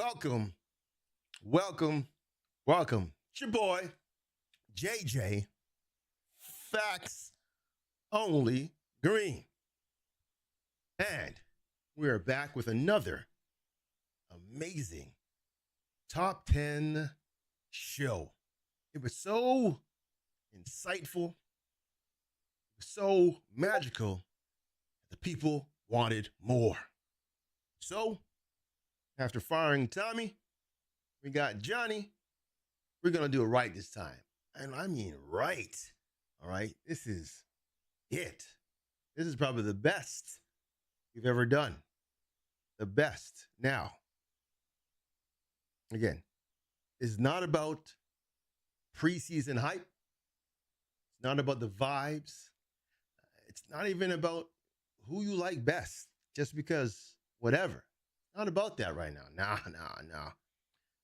Welcome, welcome, welcome. It's your boy, JJ, Facts Only Green. And we are back with another amazing top 10 show. It was so insightful, so magical, the people wanted more. So, after firing Tommy, we got Johnny. We're going to do it right this time. And I mean right. All right. This is it. This is probably the best we've ever done. The best. Now, again, it's not about preseason hype. It's not about the vibes. It's not even about who you like best, just because whatever. Not about that right now. Nah.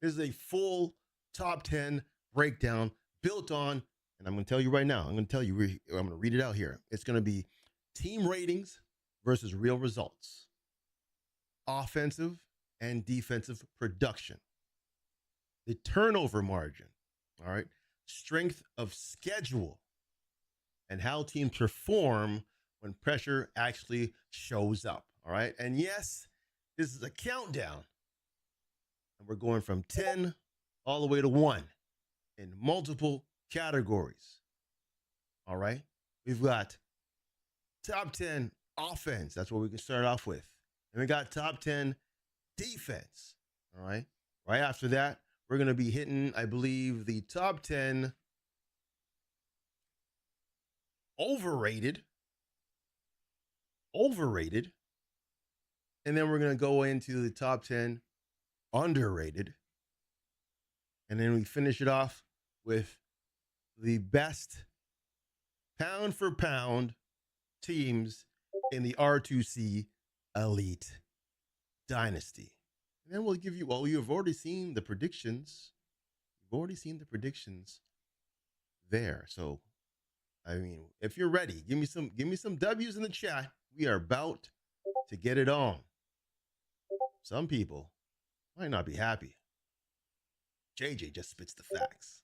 This is a full top 10 breakdown built on, and I'm going to tell you right now, I'm going to read it out here. It's going to be team ratings versus real results, offensive and defensive production, the turnover margin, all right, strength of schedule, and how teams perform when pressure actually shows up, all right? And yes, this is a countdown, and we're going from 10 all the way to 1 in multiple categories. All right. We've got top 10 offense. That's what we can start off with. And we got top 10 defense. All right. Right after that, we're going to be hitting, I believe, the top 10 overrated. And then we're going to go into the top 10 underrated. And then we finish it off with the best pound for pound teams in the R2C Elite Dynasty. And then we'll give you, well, you've already seen the predictions. You've already seen the predictions there. So, I mean, if you're ready, give me some W's in the chat. We are about to get it on. Some people might not be happy. JJ just spits the facts.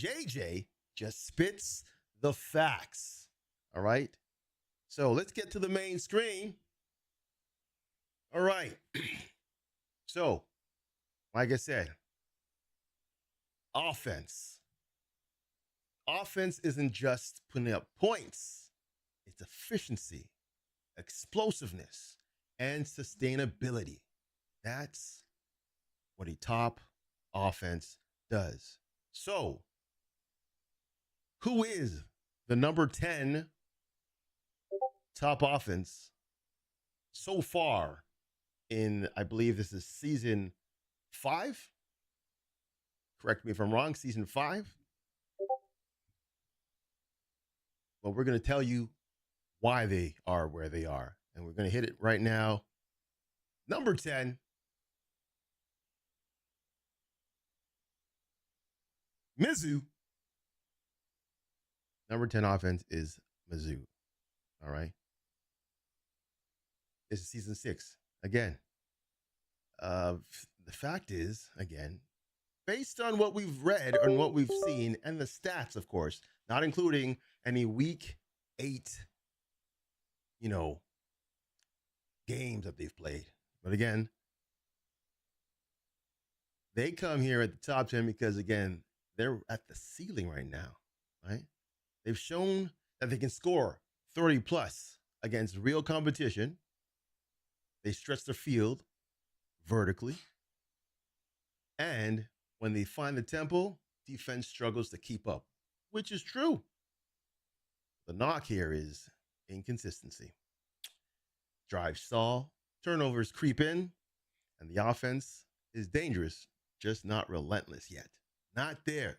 JJ just spits the facts. All right. So let's get to the main screen. All right. So, like I said, offense. Offense isn't just putting up points, it's efficiency, explosiveness, and sustainability. That's what a top offense does. So, who is the number 10 top offense so far in, I believe this is season 5? Correct me if I'm wrong, season 5? Well, we're going to tell you why they are where they are. And we're going to hit it right now. Number 10, Mizzou. Number 10 offense is Mizzou. All right. This is season 6. Again, the fact is, again, based on what we've read and what we've seen and the stats, of course, not including any week 8, games that they've played. But again, they come here at the top 10 because, again, they're at the ceiling right now, right? They've shown that they can score 30 plus against real competition. They stretch the field vertically. And when they find the tempo, defense struggles to keep up, which is true. The knock here is inconsistency. Drives stall, turnovers creep in, and the offense is dangerous, just not relentless yet. Not there.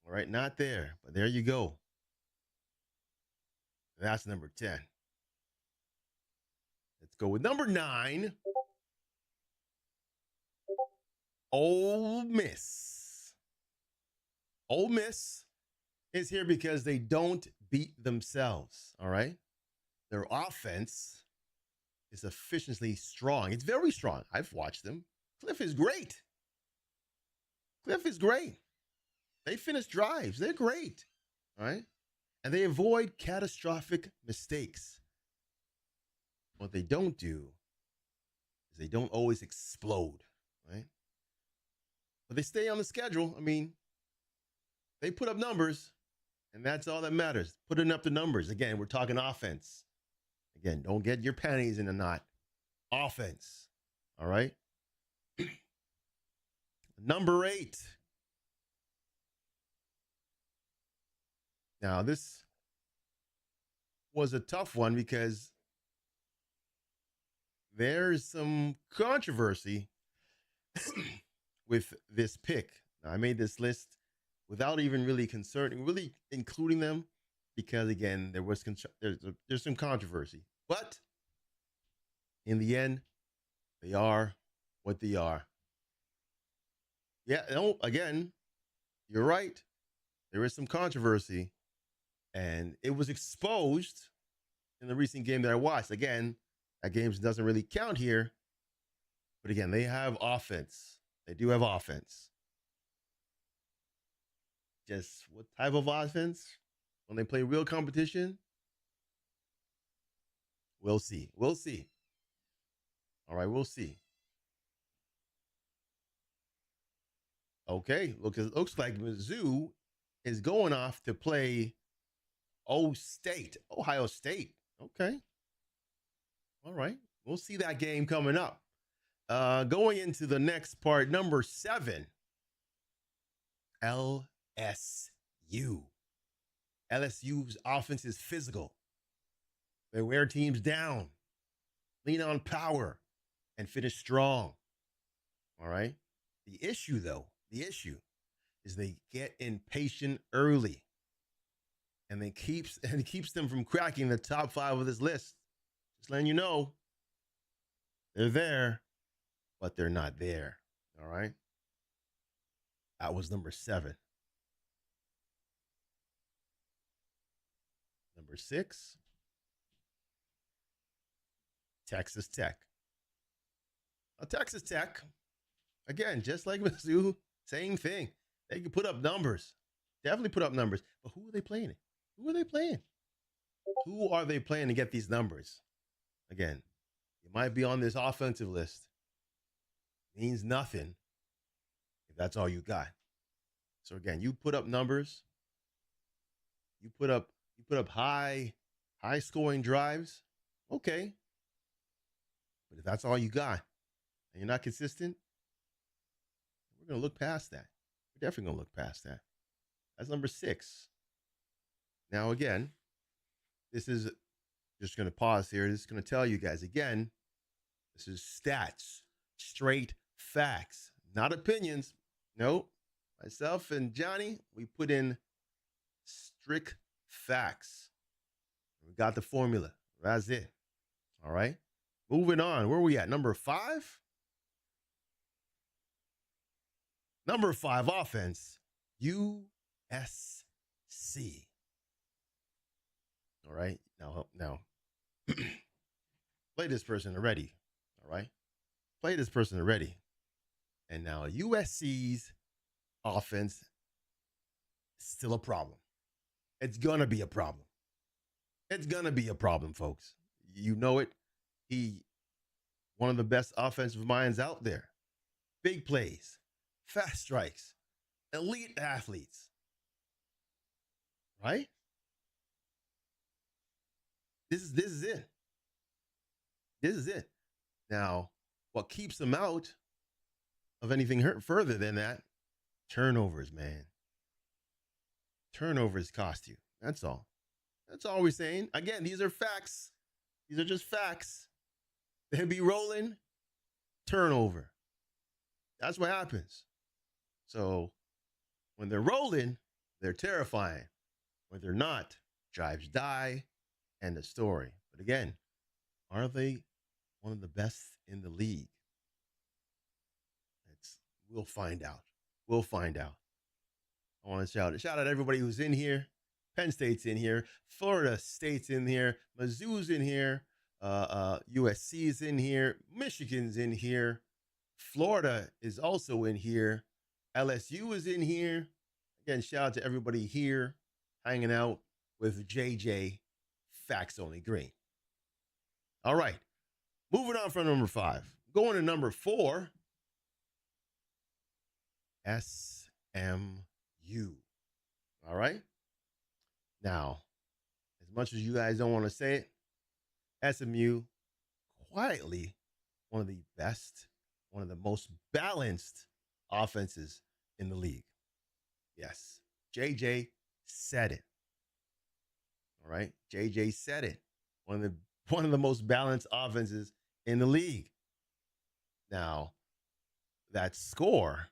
All right, not there, but there you go. That's number 10. Let's go with number 9. Ole Miss. Ole Miss is here because they don't beat themselves, all right? Their offense is sufficiently strong. It's very strong. I've watched them. Cliff is great. Cliff is great. They finish drives. They're great. All right. And they avoid catastrophic mistakes. What they don't do is they don't always explode. Right. But they stay on the schedule. I mean, they put up numbers, and that's all that matters. Putting up the numbers. Again, we're talking offense. Again, don't get your panties in a knot. Offense. All right. Number 8. Now, this was a tough one because there's some controversy with this pick. Now, I made this list without even really including them because, again, there's some controversy. But in the end, they are what they are. Yeah, no, again, you're right. There is some controversy, and it was exposed in the recent game that I watched. Again, that game doesn't really count here, but again, they have offense. They do have offense. Just what type of offense? When they play real competition? We'll see. We'll see. All right, we'll see. Okay, it looks like Mizzou is going off to play Ohio State. Okay. All right. We'll see that game coming up. Going into the next part, number 7, LSU. LSU's offense is physical. They wear teams down, lean on power, and finish strong. All right. The issue is they get impatient early, and it keeps them from cracking the top 5 of this list. Just letting you know, they're there, but they're not there. All right. That was number 7. Number 6, Texas Tech. Now, Texas Tech, again, just like Mizzou, same thing. They can put up numbers. Definitely put up numbers. But who are they playing? Who are they playing? Who are they playing to get these numbers? Again, you might be on this offensive list. Means nothing if that's all you got. So again, you put up numbers. You put up high scoring drives. Okay. But if that's all you got and you're not consistent, we're going to look past that. We're definitely going to look past that. That's number 6. Now, again, this is just going to pause here. This is going to tell you guys again, this is stats, straight facts, not opinions. No, myself and Johnny, we put in strict facts. We got the formula. That's it. All right. Moving on. Where are we at? Number 5? Number 5, offense, USC. All right. Now, play this person already. All right. Play this person already. And now USC's offense is still a problem. It's going to be a problem. It's going to be a problem, folks. You know it. One of the best offensive minds out there. Big plays, fast strikes, elite athletes. Right? This is it. This is it. Now, what keeps them out of anything further than that? Turnovers, man. Turnovers cost you. That's all. That's all we're saying. Again, these are facts. These are just facts. They'll be rolling. Turnover. That's what happens. So when they're rolling, they're terrifying. When they're not, drives die. End of story. But again, are they one of the best in the league? We'll find out. We'll find out. I want to shout out everybody who's in here. Penn State's in here. Florida State's in here. Mizzou's in here. USC is in here. Michigan's in here. Florida is also in here. LSU is in here. Again, shout out to everybody here hanging out with JJ Facts Only Green. All right. Moving on from number 5. Going to number 4. SMU. All right. Now, as much as you guys don't want to say it, SMU quietly one of the best, one of the most balanced offenses in the league. Yes. JJ said it. All right. JJ said it. One of the most balanced offenses in the league. Now, that score,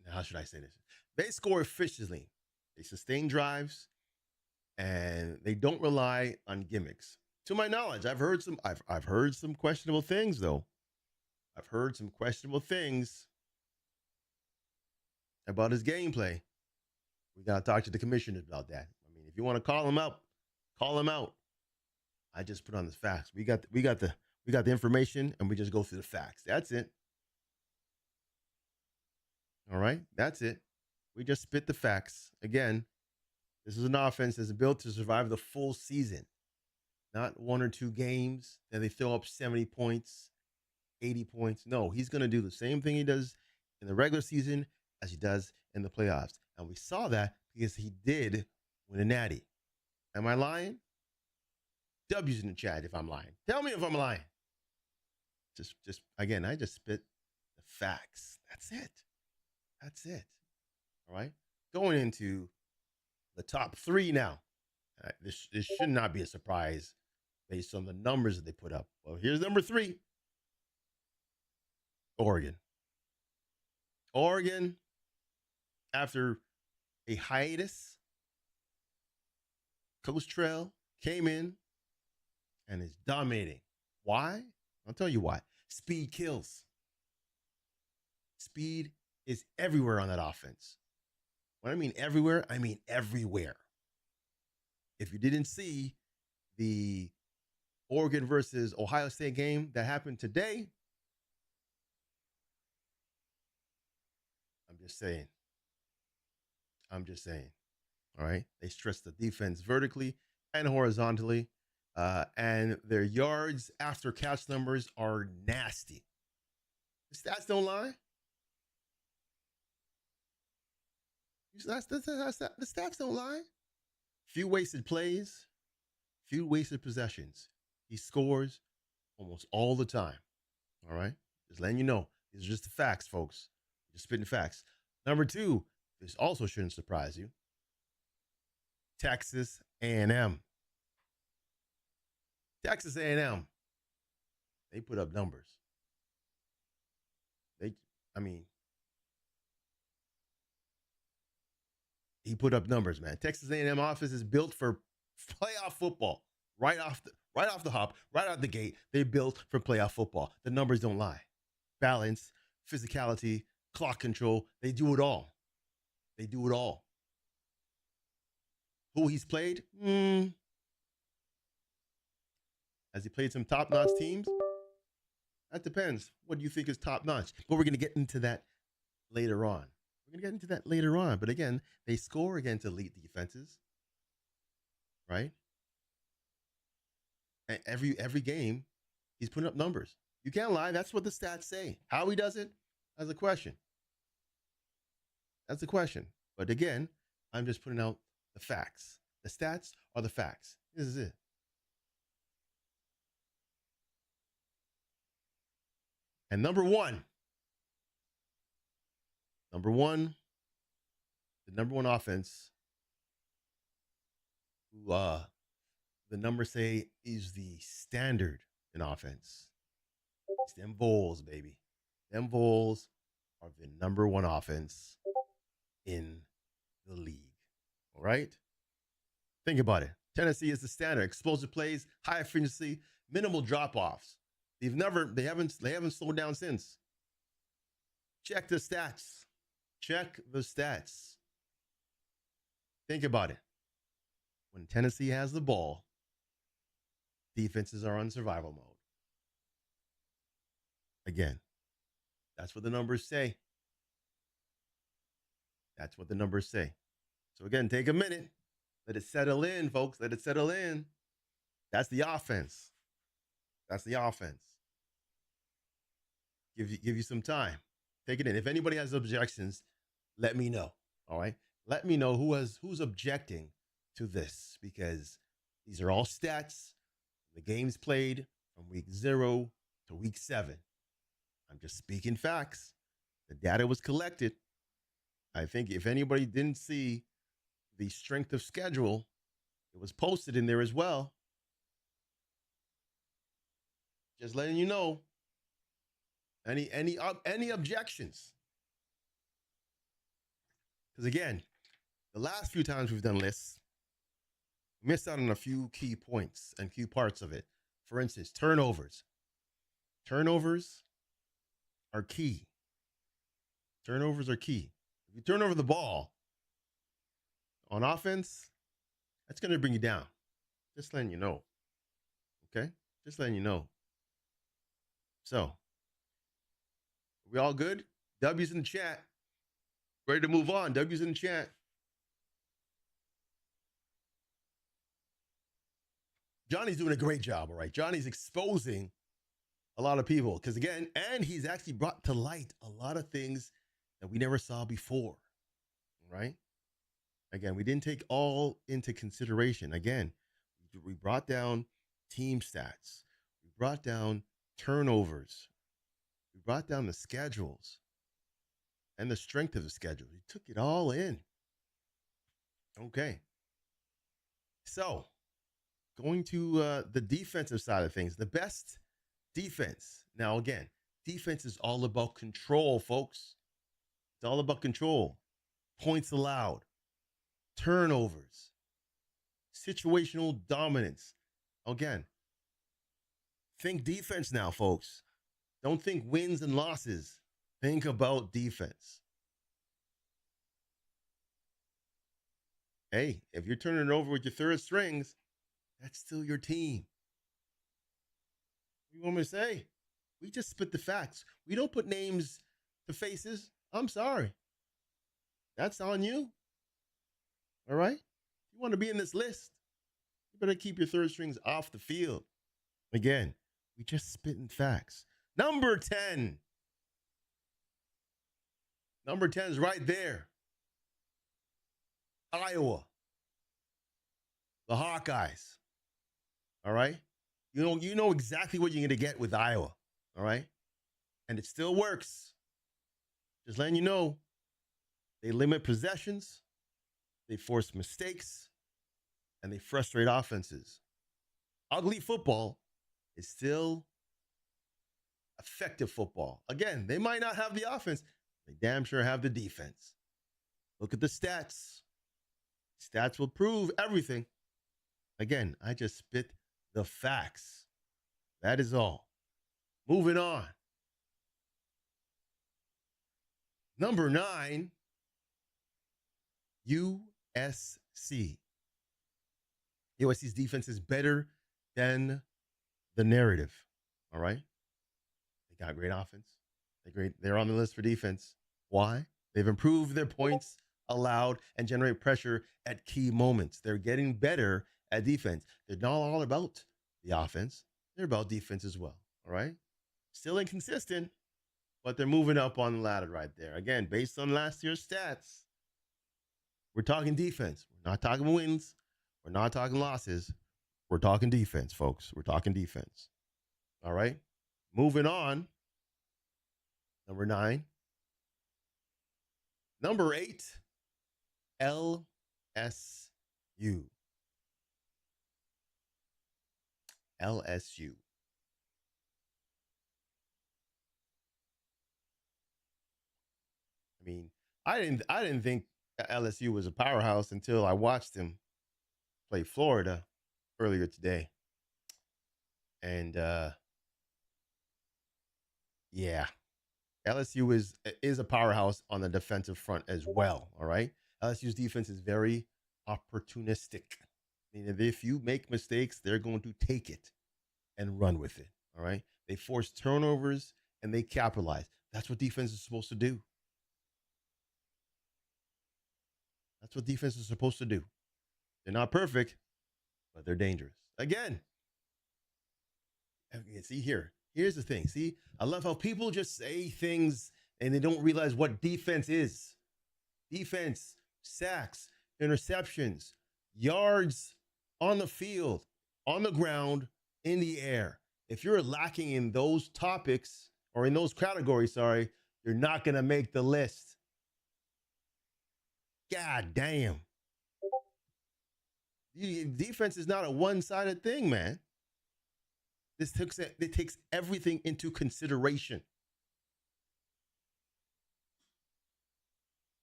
how should I say this? They score efficiently. They sustain drives, and they don't rely on gimmicks. To my knowledge, I've heard some questionable things though. I've heard some questionable things about his gameplay. We gotta talk to the commissioners about that. I mean, if you want to call him out, call him out. I just put on the facts. We got the information, and we just go through the facts. That's it. All right, that's it. We just spit the facts. Again, this is an offense that's built to survive the full season, not 1 or 2 games that they throw up 70 points, 80 points. No, he's going to do the same thing he does in the regular season as he does in the playoffs. And we saw that because he did win a natty. Am I lying? W's in the chat if I'm lying. Tell me if I'm lying. Just again, I just spit the facts. That's it. That's it. All right. Going into the top 3 now. This should not be a surprise based on the numbers that they put up. Well, here's number 3. Oregon. Oregon, after a hiatus, Coach Trell came in and is dominating. Why? I'll tell you why. Speed kills. Speed is everywhere on that offense. When I mean everywhere, I mean everywhere. If you didn't see the Oregon versus Ohio State game that happened today, I'm just saying. All right. They stress the defense vertically and horizontally. And their yards after catch numbers are nasty. The stats don't lie. The stats don't lie. Few wasted plays, few wasted possessions. He scores almost all the time. All right? Just letting you know. These are just the facts, folks. Just spitting facts. Number 2, this also shouldn't surprise you. Texas A&M. Texas A&M. They put up numbers. He put up numbers, man. Texas A&M offense is built for playoff football. Right off the hop, right out the gate, they built for playoff football. The numbers don't lie. Balance, physicality, clock control, they do it all. They do it all. Who he's played? Has he played some top-notch teams? That depends. What do you think is top-notch? But we're going to get into that later on. But again, they score against elite defenses, right? And every game, he's putting up numbers. You can't lie. That's what the stats say. How he does it? That's a question. But again, I'm just putting out the facts. The stats are the facts. This is it. And number one, the number one offense, who the numbers say is the standard in offense. It's them Vols, baby. Them Vols are the number one offense in the league. All right? Think about it. Tennessee is the standard. Explosive plays, high efficiency, minimal drop-offs. They haven't slowed down since. Check the stats. Think about it. When Tennessee has the ball, defenses are on survival mode. Again, that's what the numbers say. That's what the numbers say. So again, take a minute. Let it settle in, folks. Let it settle in. That's the offense. That's the offense. Give you some time. Take it in. If anybody has objections, let me know. All right. Let me know who's objecting to this, because these are all stats. The games played from week 0 to week 7. I'm just speaking facts. The data was collected. I think if anybody didn't see the strength of schedule, it was posted in there as well. Just letting you know. Any objections? Because again, the last few times we've done lists, we missed out on a few key points and key parts of it. For instance, turnovers. Turnovers are key. Turnovers are key. If you turn over the ball on offense, that's going to bring you down. Just letting you know. Okay? Just letting you know. So, we all good? W's in the chat. Ready to move on. W's in the chat. Johnny's doing a great job, all right? Johnny's exposing a lot of people because, again, and he's actually brought to light a lot of things that we never saw before, right? Again, we didn't take all into consideration. Again, we brought down team stats. We brought down turnovers. We brought down the schedules and the strength of the schedule. We took it all in. Okay. So, going to the defensive side of things, the best defense. Now, again, defense is all about control, folks. It's all about control. Points allowed, turnovers, situational dominance. Again, think defense now, folks. Don't think wins and losses. Think about defense. Hey, if you're turning it over with your third strings, that's still your team. What do you want me to say? We just spit the facts. We don't put names to faces. I'm sorry. That's on you. All right? If you want to be in this list, you better keep your third strings off the field. Again, we just spitting facts. Number 10. Number 10 is right there. Iowa. The Hawkeyes. All right? You know exactly what you're going to get with Iowa. All right? And it still works. Just letting you know, they limit possessions, they force mistakes, and they frustrate offenses. Ugly football is still effective football. Again, they might not have the offense. They damn sure have the defense. Look at the stats. Stats will prove everything. Again, I just spit the facts. That is all. Moving on. Number 9, USC. USC's defense is better than the narrative. All right? They got great offense. They're on the list for defense. Why? They've improved their points allowed and generate pressure at key moments. They're getting better at defense. They're not all about the offense. They're about defense as well. All right? Still inconsistent, but they're moving up on the ladder right there. Again, based on last year's stats, we're talking defense. We're not talking wins. We're not talking losses. We're talking defense, folks. We're talking defense. All right? Moving on. Number 9. Number 8, LSU. LSU. I mean, I didn't think LSU was a powerhouse until I watched them play Florida earlier today. And yeah, LSU is a powerhouse on the defensive front as well. All right, LSU's defense is very opportunistic. I mean, if you make mistakes, they're going to take it. and run with it. All right. They force turnovers and they capitalize. That's what defense is supposed to do. That's what defense is supposed to do. They're not perfect, but they're dangerous. Again, see here. Here's the thing. See, I love how people just say things and they don't realize what defense is. Defense, sacks, interceptions, yards on the field, on the ground, in the air. If you're lacking in those topics or in those categories, sorry, you're not going to make the list. God damn. Defense is not a one-sided thing, man. It takes everything into consideration.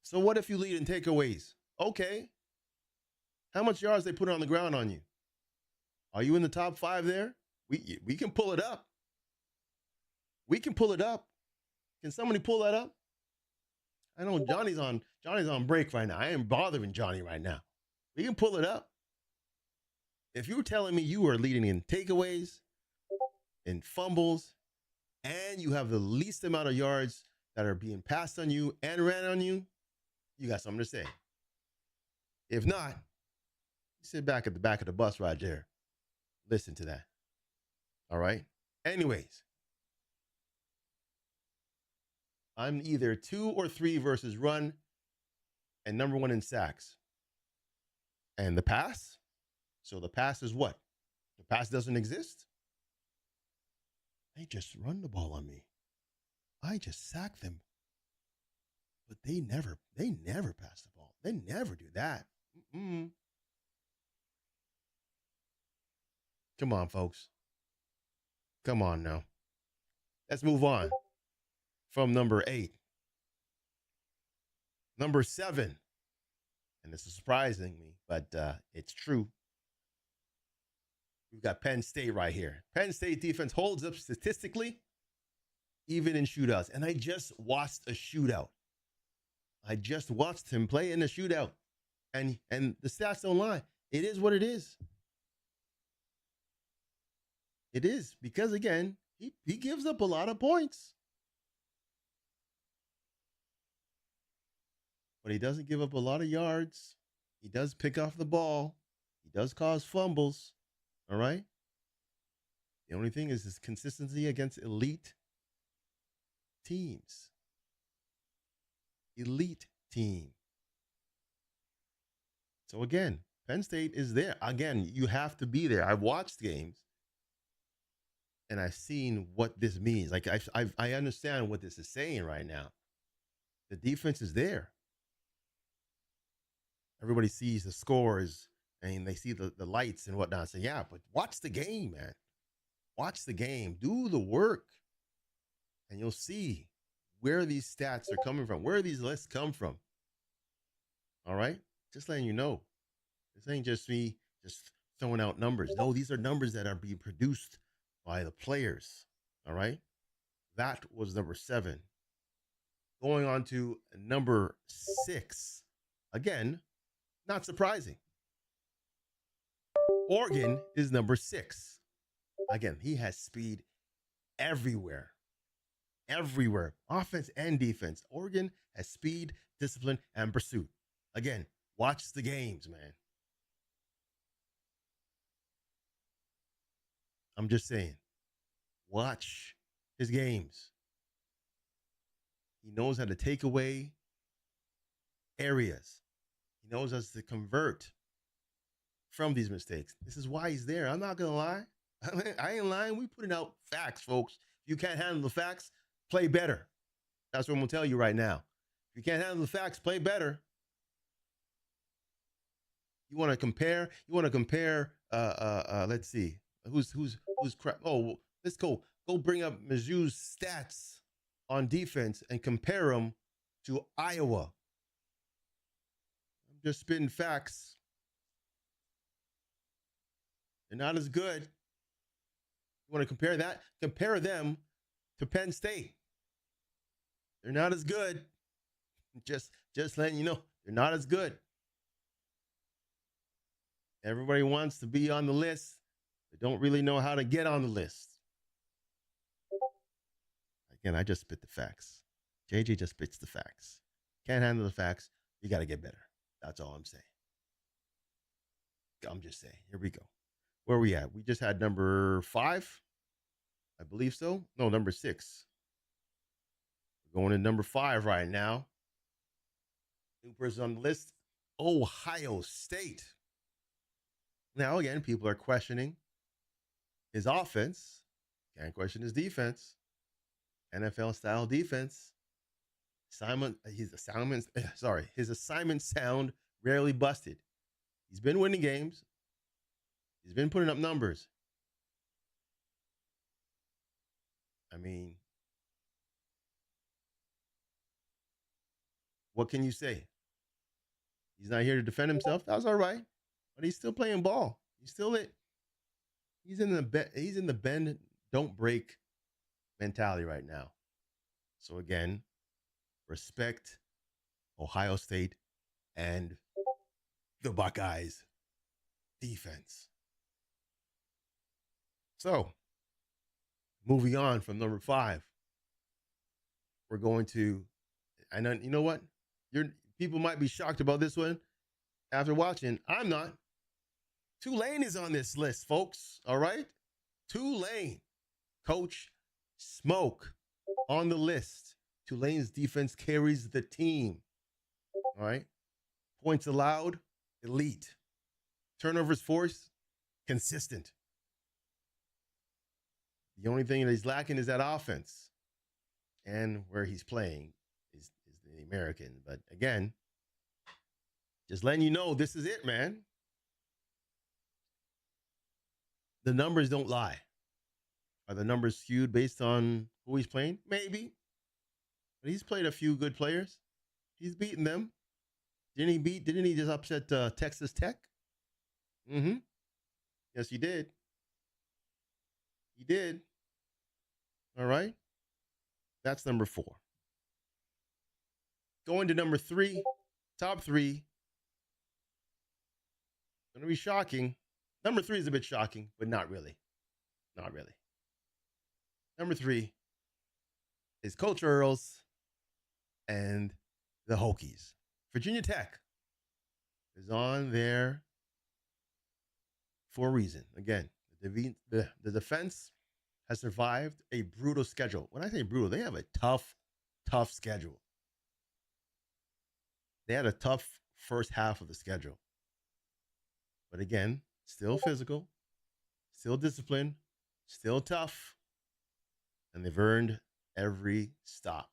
So what if you lead in takeaways? Okay. How much yards they put on the ground on you? Are you in the top 5 there? We can pull it up. We can pull it up. Can somebody pull that up? I know Johnny's on break right now. I ain't bothering Johnny right now. We can pull it up. If you're telling me you are leading in takeaways, in fumbles, and you have the least amount of yards that are being passed on you and ran on you, you got something to say. If not, sit back at the back of the bus right there. Listen to that. All right? Anyways, I'm either 2 or 3 versus run and number 1 in sacks. And the pass? So the pass is what? The pass doesn't exist? They just run the ball on me. I just sack them. But they never pass the ball. They never do that. Mm-mm. Come on, folks. Come on now. Let's move on from number 8. Number 7. And this is surprising me, but it's true. We've got Penn State right here. Penn State defense holds up statistically, even in shootouts. And I just watched a shootout. I just watched him play in a shootout. And the stats don't lie. It is what it is. It is. Because, again, he gives up a lot of points. But he doesn't give up a lot of yards. He does pick off the ball. He does cause fumbles. All right? The only thing is his consistency against elite teams. Elite team. So again, Penn State is there. Again, you have to be there. I've watched games and I've seen what this means. Like I understand what this is saying right now. The defense is there. Everybody sees the scores and they see the lights and whatnot. So yeah, but watch the game, man. Watch the game. Do the work. And you'll see where these stats are coming from, where these lists come from. All right? Just letting you know. This ain't just me just throwing out numbers. No, these are numbers that are being produced by the players. All right? That was number 7. Going on to number 6. Again, not surprising. Oregon is number 6. Again, he has speed everywhere. Everywhere. Offense and defense. Oregon has speed, discipline, and pursuit. Again, watch the games, man. I'm just saying. Watch his games. He knows how to take away areas. He knows how to convert from these mistakes. This is why he's there. I'm not going to lie. I ain't lying. We putting out facts, folks. If you can't handle the facts, play better. That's what I'm going to tell you right now. If you can't handle the facts, play better. You want to compare? Let's see. Who's crap? Oh, let's go bring up Mizzou's stats on defense and compare them to Iowa. I'm just spitting facts. They're not as good. You want to compare that? Compare them to Penn State. They're not as good. Just letting you know, they're not as good. Everybody wants to be on the list They don't really know how to get on the list. Again, I just spit the facts. JJ just spits the facts. Can't handle the facts. You got to get better. That's all I'm saying. I'm just saying. Here we go. Where are we at? We just had number 5. I believe so. No, number 6. We're going to number 5 right now. New person on the list, Ohio State. Now, again, people are questioning his offense. Can't question his defense. NFL-style defense. His assignment sound rarely busted. He's been winning games. He's been putting up numbers. I mean, what can you say? He's not here to defend himself. That's all right, but he's still playing ball. He's still it. He's in the bend, don't break mentality right now. So again, respect Ohio State and the Buckeyes defense. So, moving on from number 5, we're going to, I know, you know what? People might be shocked about this one after watching. I'm not. Tulane is on this list, folks. All right? Tulane. Coach Smoke on the list. Tulane's defense carries the team. All right? Points allowed, elite. Turnovers forced, consistent. The only thing that he's lacking is that offense. And where he's playing is the American. But again, just letting you know, this is it, man. The numbers don't lie. Are the numbers skewed based on who he's playing? Maybe. But he's played a few good players. He's beaten them. Didn't he just upset Texas Tech? Mm-hmm. Yes, he did. He did. All right. That's number 4. Going to number 3, top 3. Going to be shocking. Number 3 is a bit shocking, but not really. Not really. Number 3 is Coach Earls and the Hokies. Virginia Tech is on there for a reason. Again, the defense has survived a brutal schedule. When I say brutal, they have a tough schedule. They had a tough first half of the schedule. But again, still physical, still disciplined, still tough, and they've earned every stop.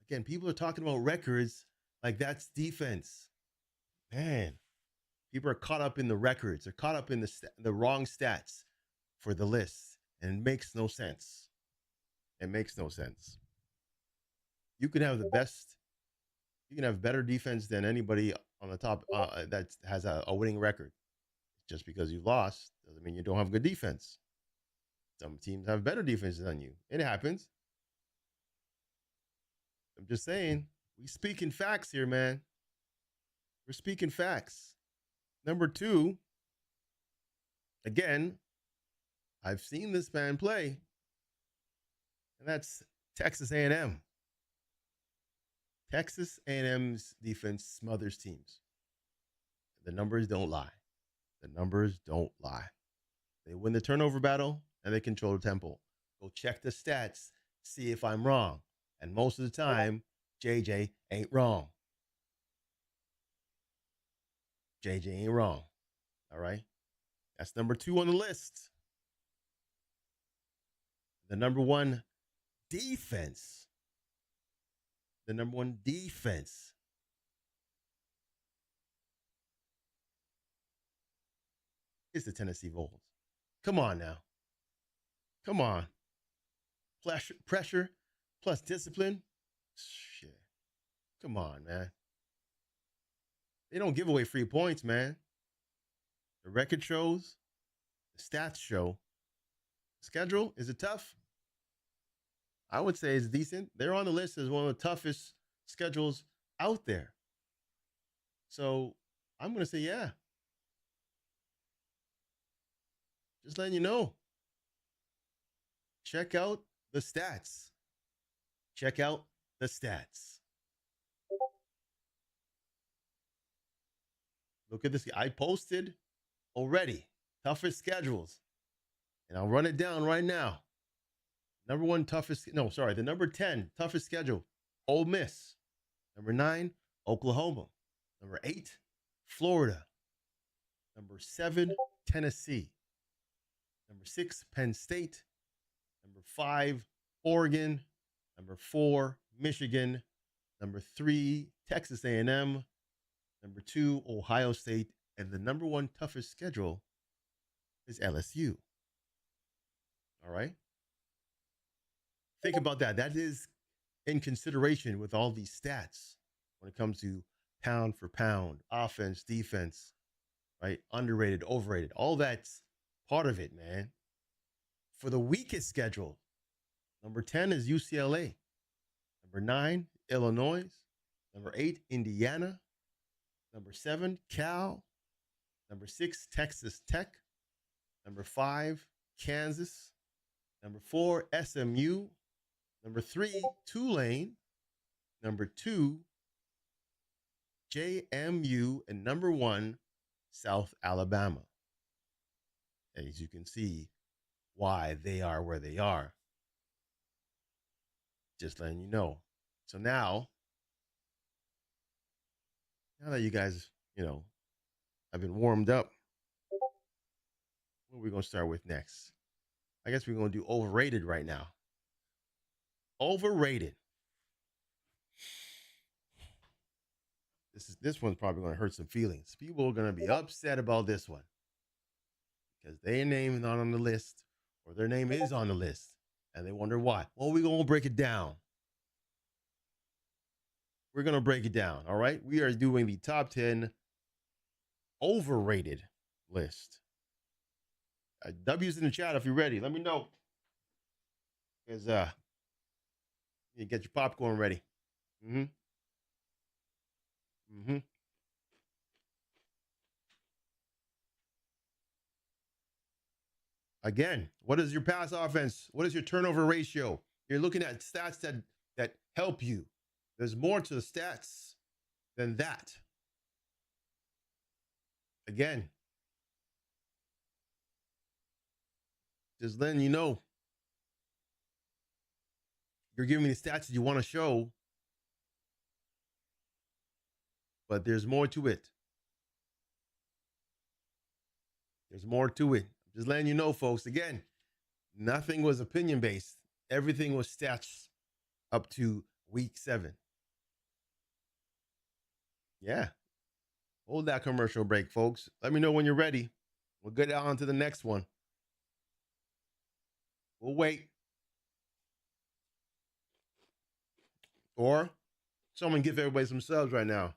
Again, people are talking about records like that's defense. Man, people are caught up in the records. They're caught up in the wrong stats for the list, and it makes no sense. It makes no sense. You can have the best. You can have better defense than anybody on the top that has a winning record. Just because you lost doesn't mean you don't have good defense. Some teams have better defense than you. It happens. I'm just saying, we speaking facts here, man. We're speaking facts. Number 2, again, I've seen this man play, and that's Texas A&M. Texas A&M's defense smothers teams. The numbers don't lie. The numbers don't lie. They win the turnover battle, and they control the tempo. Go check the stats, see if I'm wrong. And most of the time, JJ ain't wrong. JJ ain't wrong. All right? That's number 2 on the list. The number 1 defense. The number 1 defense is the Tennessee Vols. Come on now. Come on. Pressure plus discipline. Shit. Come on, man. They don't give away free points, man. The record shows. The stats show. Schedule, is it tough? I would say it's decent. They're on the list as one of the toughest schedules out there. So I'm going to say, yeah. Just letting you know. Check out the stats. Check out the stats. Look at this. I posted already toughest schedules, and I'll run it down right now. Number one toughest, no, sorry, the number 10 toughest schedule, Ole Miss. Number 9, Oklahoma. Number 8, Florida. Number 7, Tennessee. Number 6, Penn State. Number 5, Oregon. Number 4, Michigan. Number 3, Texas A&M. Number 2, Ohio State. And the number 1 toughest schedule is LSU. All right? Think about that. That is in consideration with all these stats when it comes to pound for pound, offense, defense, right? Underrated, overrated. All that's part of it, man. For the weakest schedule, number 10 is UCLA. Number 9, Illinois. Number 8, Indiana. Number 7, Cal. Number 6, Texas Tech. Number 5, Kansas. Number 4, SMU. Number 3, Tulane. Number 2, JMU. And number 1, South Alabama. As you can see why they are where they are. Just letting you know. So now that you guys, have been warmed up, what are we going to start with next? I guess we're going to do overrated right now. Overrated. This one's probably going to hurt some feelings. People are going to be upset about this one because their name is not on the list, or their name is on the list, and they wonder why. Well, we're going to break it down. We're going to break it down, all right? We are doing the top 10 overrated list. W's in the chat if you're ready. Let me know. Because you get your popcorn ready. Again, what is your pass offense? What is your turnover ratio? You're looking at stats that help you. There's more to the stats than that. Again, just letting you know, you're giving me the stats that you want to show, but there's more to it. There's more to it. Just letting you know, folks. Again, nothing was opinion-based. Everything was stats up to week 7. Yeah. Hold that commercial break, folks. Let me know when you're ready. We'll get on to the next one. We'll wait. Or someone give everybody some subs right now.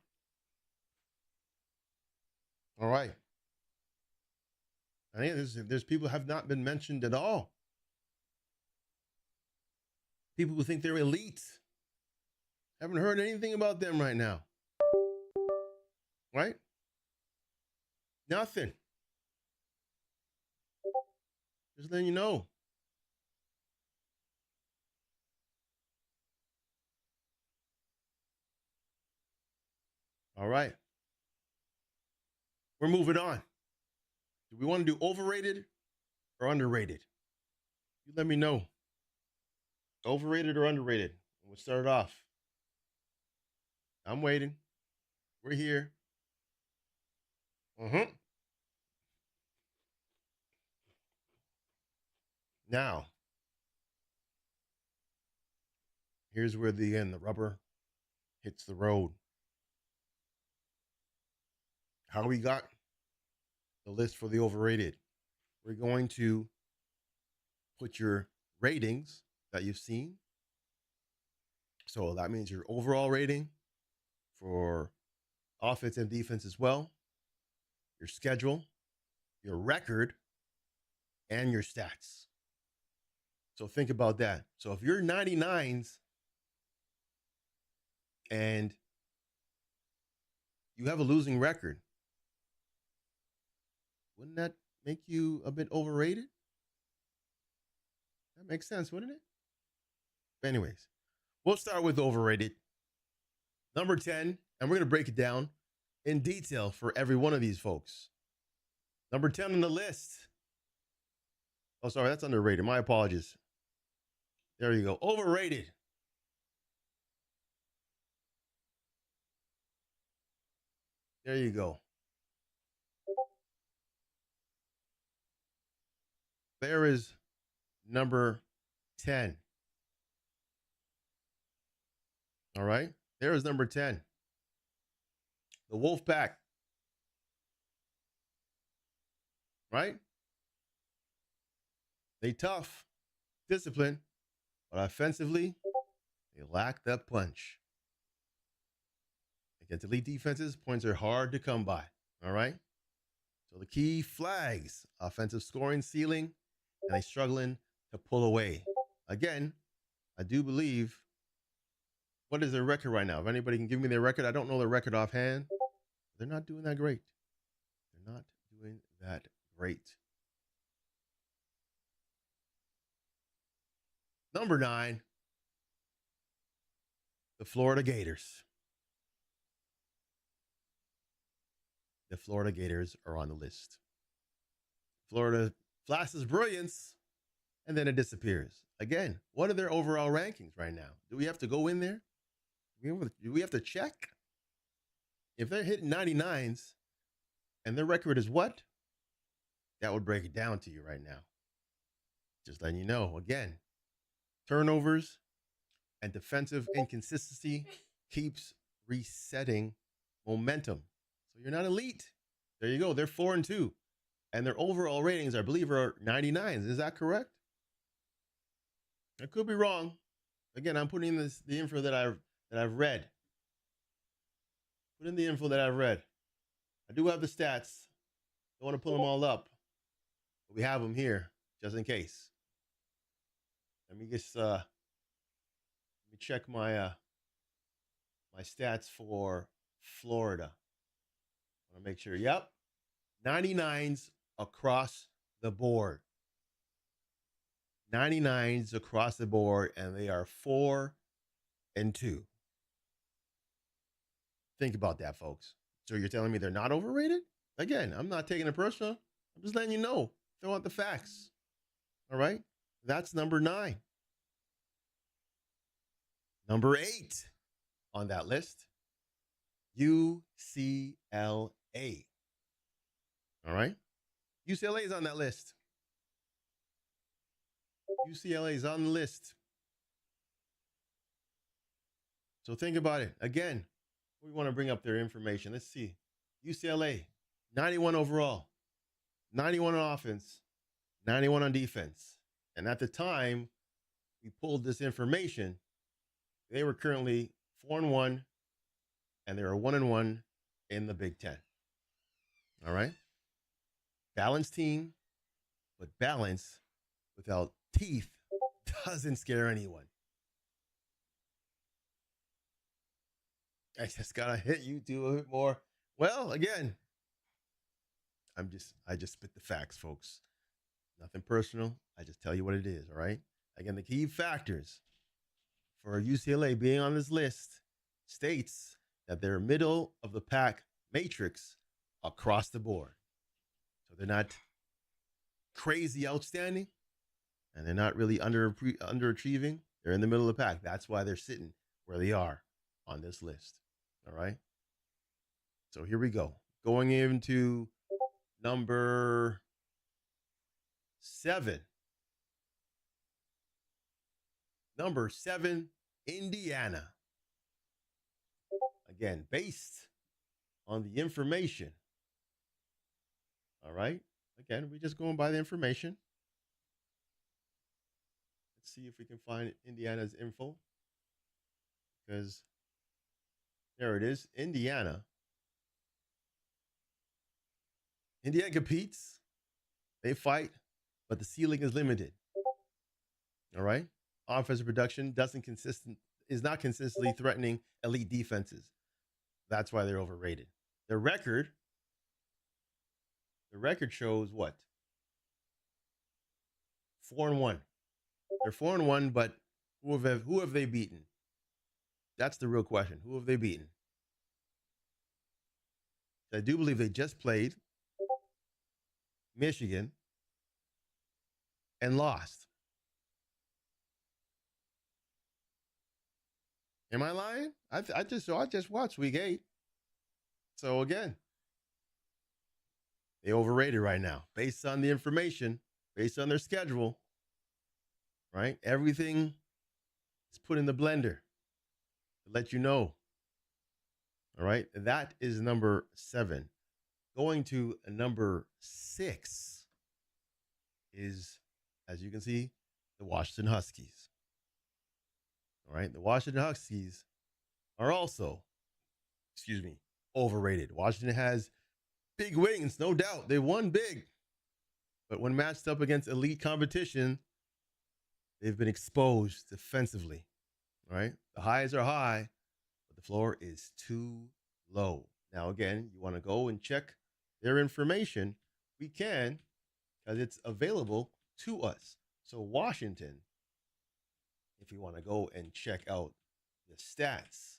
All right. I think there's people who have not been mentioned at all. People who think they're elite. Haven't heard anything about them right now. Right? Nothing. Just letting you know. All right. We're moving on. Do we want to do overrated or underrated? You let me know. Overrated or underrated? We'll start it off. I'm waiting. We're here. Now, here's where the rubber hits the road. How we got the list for the overrated. We're going to put your ratings that you've seen. So that means your overall rating for offense and defense as well, your schedule, your record, and your stats. So think about that. So if you're 99s and you have a losing record, wouldn't that make you a bit overrated? That makes sense, wouldn't it? But anyways, we'll start with overrated. Number 10, and we're going to break it down in detail for every one of these folks. Number 10 on the list. Oh, sorry, that's underrated. My apologies. There you go. Overrated. There you go. There is number 10. All right. There is number 10. The Wolf Pack. Right? They tough, discipline, but offensively, they lack that punch. Against elite defenses, points are hard to come by. All right. So the key flags: offensive scoring ceiling, and they struggling to pull away. Again, I do believe. What is their record right now? If anybody can give me their record, I don't know their record offhand. They're not doing that great. They're not doing that great. Number 9, the Florida Gators. The Florida Gators are on the list. Florida flashes brilliance, and then it disappears. Again, what are their overall rankings right now? Do we have to go in there? Do we have to check? If they're hitting 99s and their record is what? That would break it down to you right now. Just letting you know. Again, turnovers and defensive inconsistency keeps resetting momentum. So you're not elite. There you go. They're 4-2. And their overall ratings, I believe, are 99s. Is that correct? I could be wrong. Again, I'm putting in the info that I've read. Put in the info that I've read. I do have the stats. Don't want to pull them all up, but we have them here just in case. Let me just check my my stats for Florida. I want to make sure. Yep, 99s across the board. 99s across the board, and they are 4-2. Think about that, folks. So you're telling me they're not overrated? Again, I'm not taking it personal. I'm just letting you know. Throw out the facts. All right? That's number 9. Number 8 on that list, UCLA. All right? UCLA is on that list. UCLA is on the list. So think about it. Again, we want to bring up their information. Let's see. UCLA, 91 overall, 91 on offense, 91 on defense. And at the time we pulled this information, they were currently 4-1, and they were 1-1 in the Big Ten. All right? Balanced team, but balance without teeth doesn't scare anyone. I just gotta hit you two a bit more. Well, again, I just spit the facts, folks. Nothing personal. I just tell you what it is, all right? Again, the key factors for UCLA being on this list states that they're middle of the pack matrix across the board. So they're not crazy outstanding, and they're not really underachieving. They're in the middle of the pack. That's why they're sitting where they are on this list. All right. So here we go. Going into number 7. Number 7, Indiana. Again, based on the information. All right. Again, we're just going by the information. Let's see if we can find Indiana's info. Because there it is, Indiana. Indiana competes. They fight, but the ceiling is limited. All right. Offensive production is not consistently threatening elite defenses. That's why they're overrated. The record shows what? 4-1. They're 4-1, but who have they beaten? That's the real question. Who have they beaten? I do believe they just played Michigan and lost. Am I lying? I just watched week 8. So again, they overrated right now based on the information, based on their schedule, right? Everything is put in the blender to let you know. All right. That is number 7. Going to number 6 is, as you can see, the Washington Huskies. All right. The Washington Huskies are also, overrated. Washington has big wings, no doubt. They won big. But when matched up against elite competition, they've been exposed defensively. All right. The highs are high, but the floor is too low. Now, again, you want to go and check their information. We can, because it's available to us. So, Washington, if you want to go and check out the stats,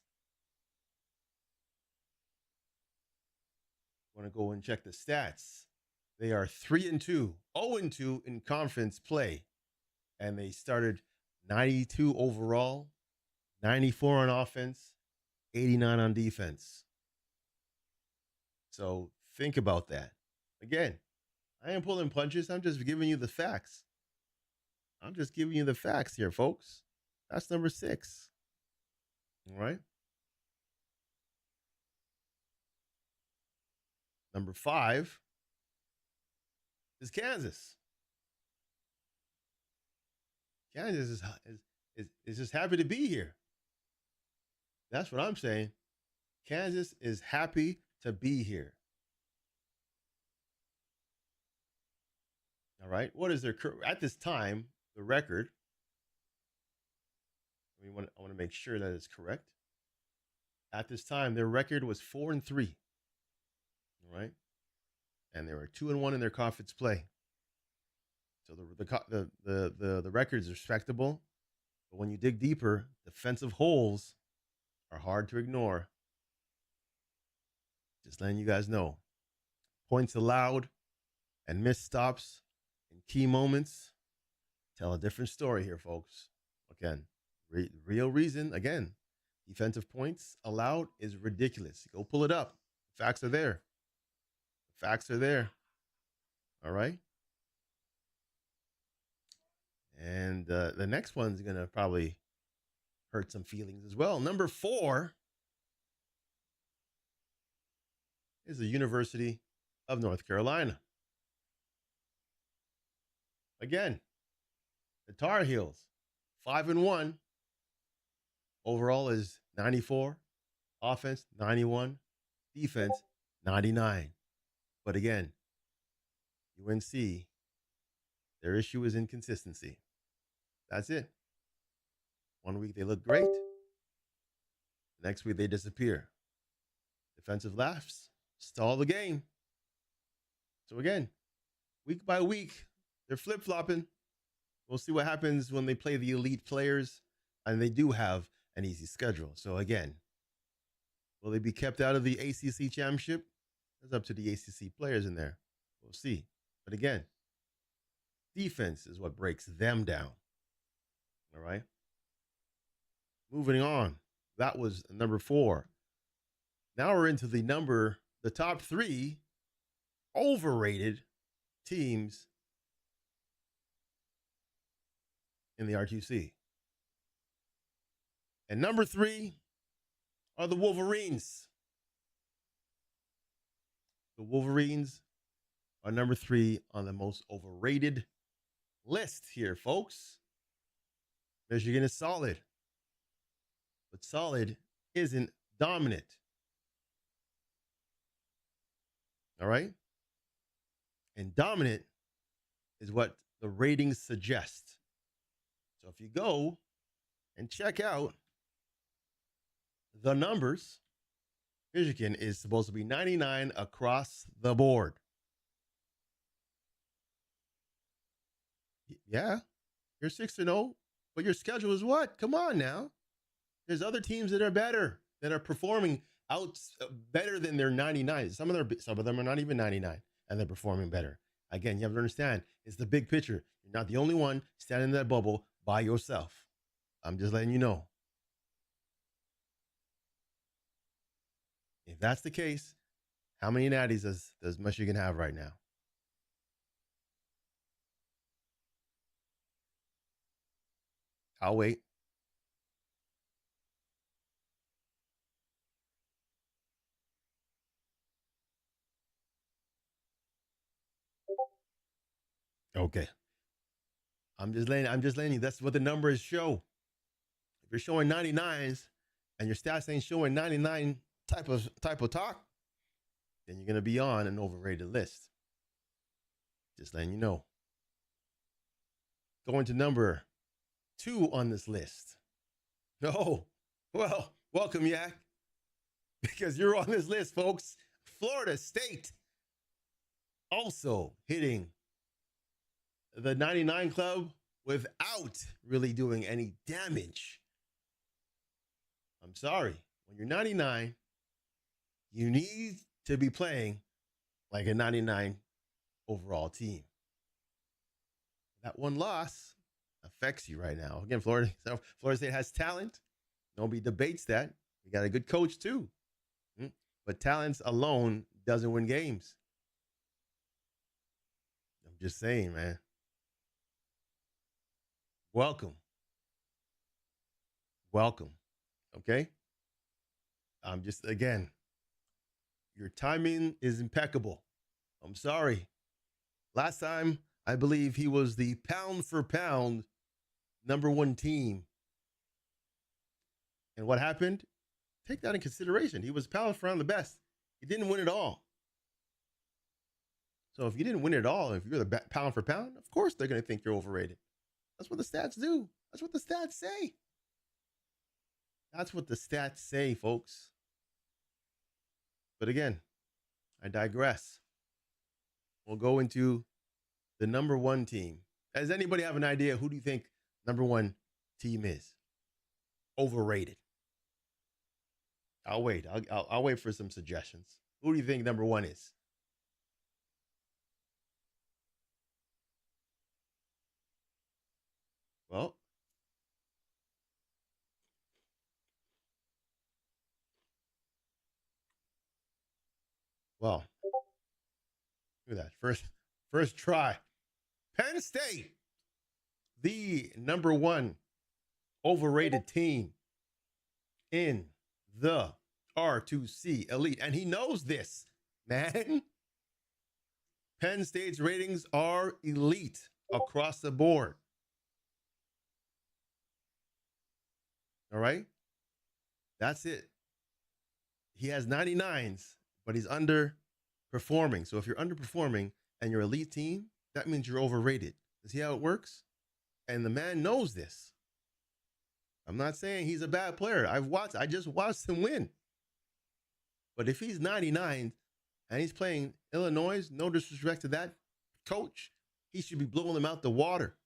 want to go and check the stats. They are 3-2, 0-2 in conference play. And they started 92 overall, 94 on offense, 89 on defense. So think about that. Again, I am pulling punches. I'm just giving you the facts. I'm just giving you the facts here, folks. That's number 6. All right. Number 5 is Kansas. Kansas is just happy to be here. That's what I'm saying. Kansas is happy to be here. All right. What is their at this time the record? I want to make sure that it's correct. At this time, their record was 4-3. All right, and they were 2-1 in their conference play. So the record is respectable, but when you dig deeper, defensive holes are hard to ignore. Just letting you guys know. Points allowed and missed stops in key moments tell a different story here, folks. Again, real reason, again, defensive points allowed is ridiculous. Go pull it up. Facts are there. Facts are there. All right. And the next one's going to probably hurt some feelings as well. Number 4 is the University of North Carolina. Again, the Tar Heels, 5-1. Overall is 94. Offense, 91. Defense, 99. But again, UNC, their issue is inconsistency. That's it. One week they look great. Next week they disappear. Defensive lapse, stall the game. So again, week by week, they're flip-flopping. We'll see what happens when they play the elite players, and they do have an easy schedule. So again, will they be kept out of the ACC championship? It's up to the ACC players in there. We'll see. But again, defense is what breaks them down. All right. Moving on. That was number 4. Now we're into the top 3 overrated teams in the R2C. And number 3 are the Wolverines. The Wolverines are number 3 on the most overrated list here, folks. Michigan is solid, but solid isn't dominant. All right? And dominant is what the ratings suggest. So if you go and check out the numbers, Michigan is supposed to be 99 across the board. Yeah, you're 6-0, but your schedule is what? Come on now. There's other teams that are better, that are performing out better than their 99. Some of them are not even 99, and they're performing better. Again, you have to understand, it's the big picture. You're not the only one standing in that bubble by yourself. I'm just letting you know. If that's the case, how many natties does Michigan have right now? I'll wait. Okay. I'm just letting you. That's what the numbers show. If you're showing 99s and your stats ain't showing 99 type of talk, then you're gonna be on an overrated list. Just letting you know. Going to number 2 on this list. Oh, well, welcome, Yak, because you're on this list, folks. Florida State also hitting the 99 club without really doing any damage. I'm sorry. When you're 99, you need to be playing like a 99 overall team. That one loss affects you right now. Again, Florida State has talent. Nobody debates that. We got a good coach too. But talent alone doesn't win games. I'm just saying, man. Welcome. Welcome. Okay? I'm just, again, your timing is impeccable. I'm sorry. Last time, I believe he was the pound for pound number 1 team. And what happened? Take that in consideration. He was pound for pound the best. He didn't win it all. So if you didn't win it all, if you're the pound for pound, of course they're going to think you're overrated. That's what the stats do. That's what the stats say. That's what the stats say, folks. But again, I digress. We'll go into the number 1 team. Does anybody have an idea? Who do you think number 1 team is? Overrated. I'll wait. I'll wait for some suggestions. Who do you think number 1 is? Well, look at that. First try. Penn State, the number 1 overrated team in the R2C elite. And he knows this, man. Penn State's ratings are elite across the board. All right? That's it. He has 99s, but he's underperforming. So if you're underperforming and you're elite team, that means you're overrated. See how it works? And the man knows this. I'm not saying he's a bad player. I just watched him win. But if he's 99 and he's playing Illinois, no disrespect to that coach, he should be blowing them out the water.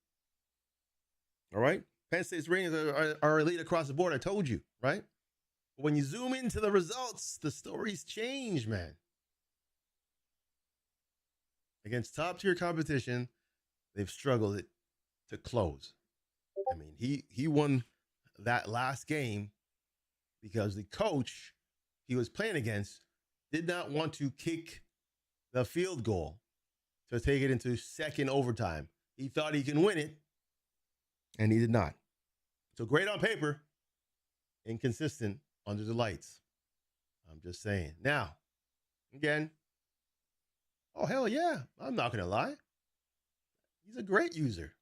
All right? Penn State's ratings are elite across the board. I told you, right? But when you zoom into the results, the stories change, man. Against top-tier competition, they've struggled to close. I mean, he won that last game because the coach he was playing against did not want to kick the field goal to take it into second overtime. He thought he can win it, and he did not. So great on paper, inconsistent under the lights. I'm just saying. Now, again, oh, hell yeah, I'm not going to lie. He's a great user.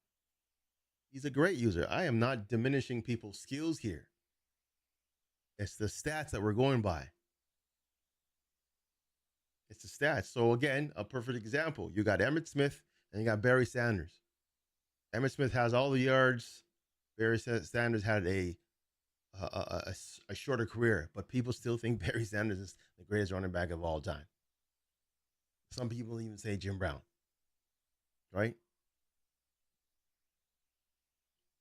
He's a great user. I am not diminishing people's skills here. It's the stats that we're going by. It's the stats. So again, a perfect example. You got Emmitt Smith and you got Barry Sanders. Emmitt Smith has all the yards. Barry Sanders had a shorter career, but people still think Barry Sanders is the greatest running back of all time. Some people even say Jim Brown, right?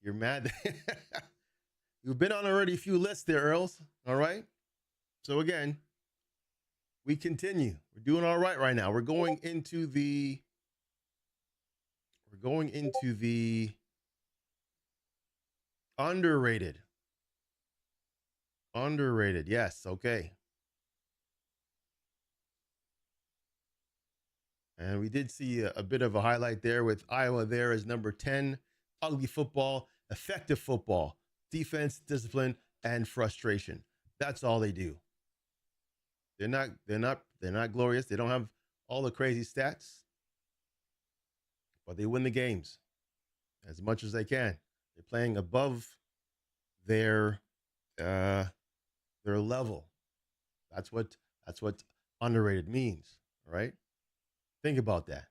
You're mad. You've been on already a few lists there, Earls. All right. So again, we continue. We're doing all right now. We're going into the underrated. Underrated. Yes. Okay. And we did see a bit of a highlight there with Iowa there as number 10. Ugly football, effective football, defense, discipline, and frustration. That's all they do. They're not glorious. They don't have all the crazy stats, but they win the games as much as they can. They're playing above their level. That's what underrated means. All right. Think about that.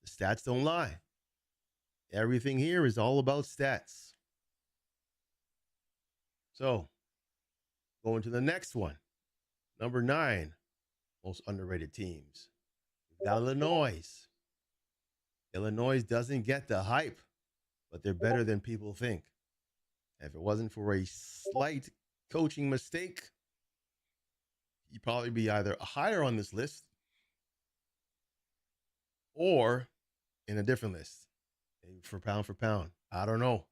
The stats don't lie. Everything here is all about stats. So, going to the next one. Number 9, most underrated teams. We've got Illinois. Illinois doesn't get the hype, but they're better than people think. If it wasn't for a slight coaching mistake, you'd probably be either higher on this list or in a different list, maybe for pound. I don't know.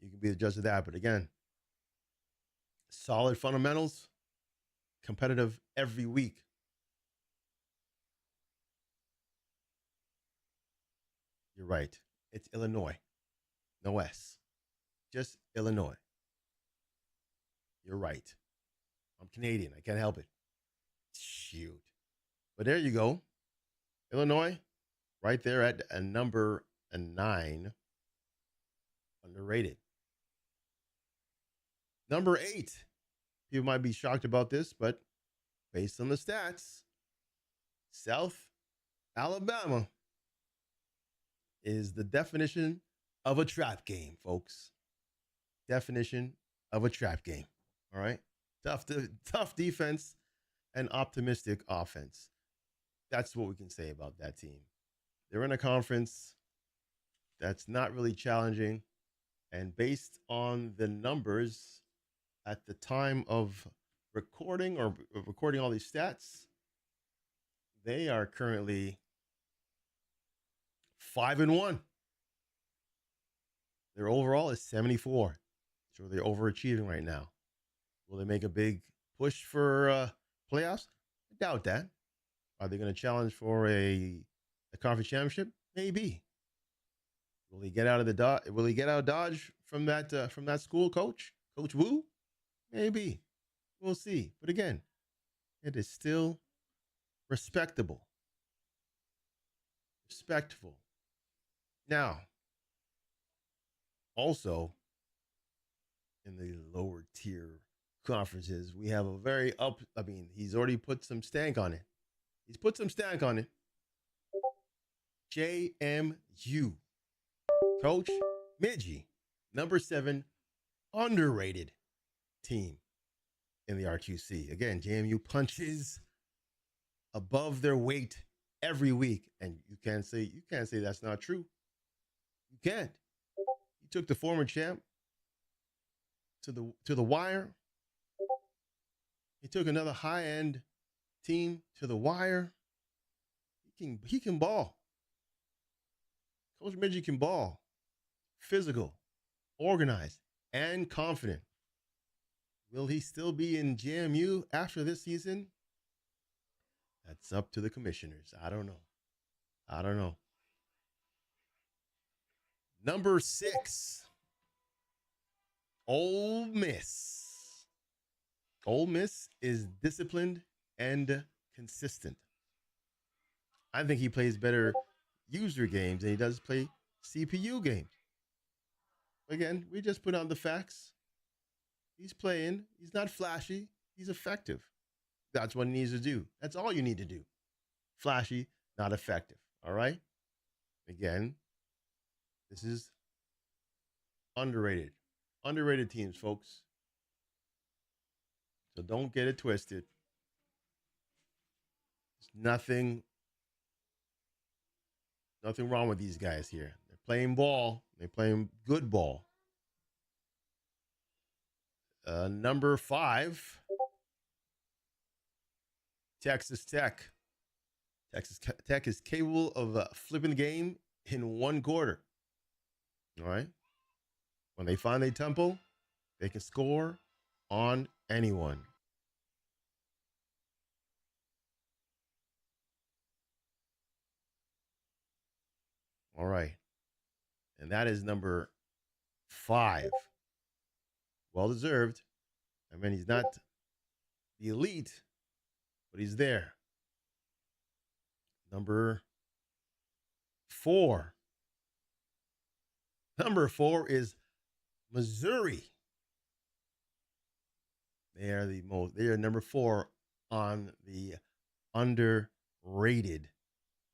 You can be the judge of that. But again, solid fundamentals, competitive every week. You're right. It's Illinois. No S. Just Illinois. You're right. I'm Canadian. I can't help it. Shoot. But there you go. Illinois, right there at a number 9. Underrated. Number 8. People might be shocked about this, but based on the stats, South Alabama is the definition of a trap game, folks. Definition of a trap game. All right. Tough defense and optimistic offense. That's what we can say about that team. They're in a conference that's not really challenging. And based on the numbers at the time of recording all these stats, they are currently 5-1. Their overall is 74. So they're overachieving right now. Will they make a big push for playoffs? I doubt that. Are they going to challenge for a conference championship? Maybe. Will he get out of Dodge from that school, Coach Wu? Maybe. We'll see. But again, it is still respectable. Respectful. Now, also in the lower tier conferences, we have a very he's already put some stank on it. He's put some stank on it. JMU. Coach Midgie, number 7, underrated team in the R2C. Again, JMU punches above their weight every week, and you can't say that's not true. You can't. He took the former champ to the wire. He took another high-end team to the wire. He can ball. Coach Midgie can ball. Physical, organized, and confident. Will he still be in JMU after this season? That's up to the commissioners. I don't know. Number 6, Ole Miss. Ole Miss is disciplined and consistent. I think he plays better user games than he does play CPU games. Again, we just put on the facts. He's playing. He's not flashy. He's effective. That's what he needs to do. That's all you need to do. Flashy, not effective. All right? Again, this is underrated. Underrated teams, folks. So don't get it twisted. There's nothing wrong with these guys here. They're playing ball. They're playing good ball. Number 5, Texas Tech. Texas Tech is capable of flipping the game in 1 quarter. All right. When they find their tempo, they can score on anyone. All right. And that is number 5. Well deserved. I mean, he's not the elite, but he's there. Number 4. Number 4 is Missouri. They are number 4 on the underrated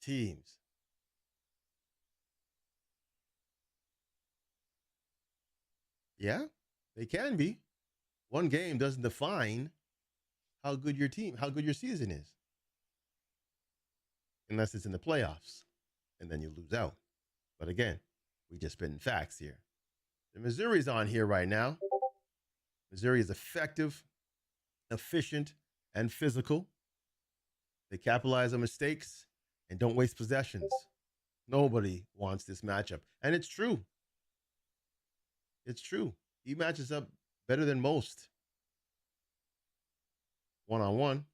teams. Yeah, they can be. One game doesn't define how good your season is. Unless it's in the playoffs, and then you lose out. But again, we just spitting facts here. The Missouri's on here right now. Missouri is effective, efficient, and physical. They capitalize on mistakes and don't waste possessions. Nobody wants this matchup. And it's true. It's true. He matches up better than most. One-on-one.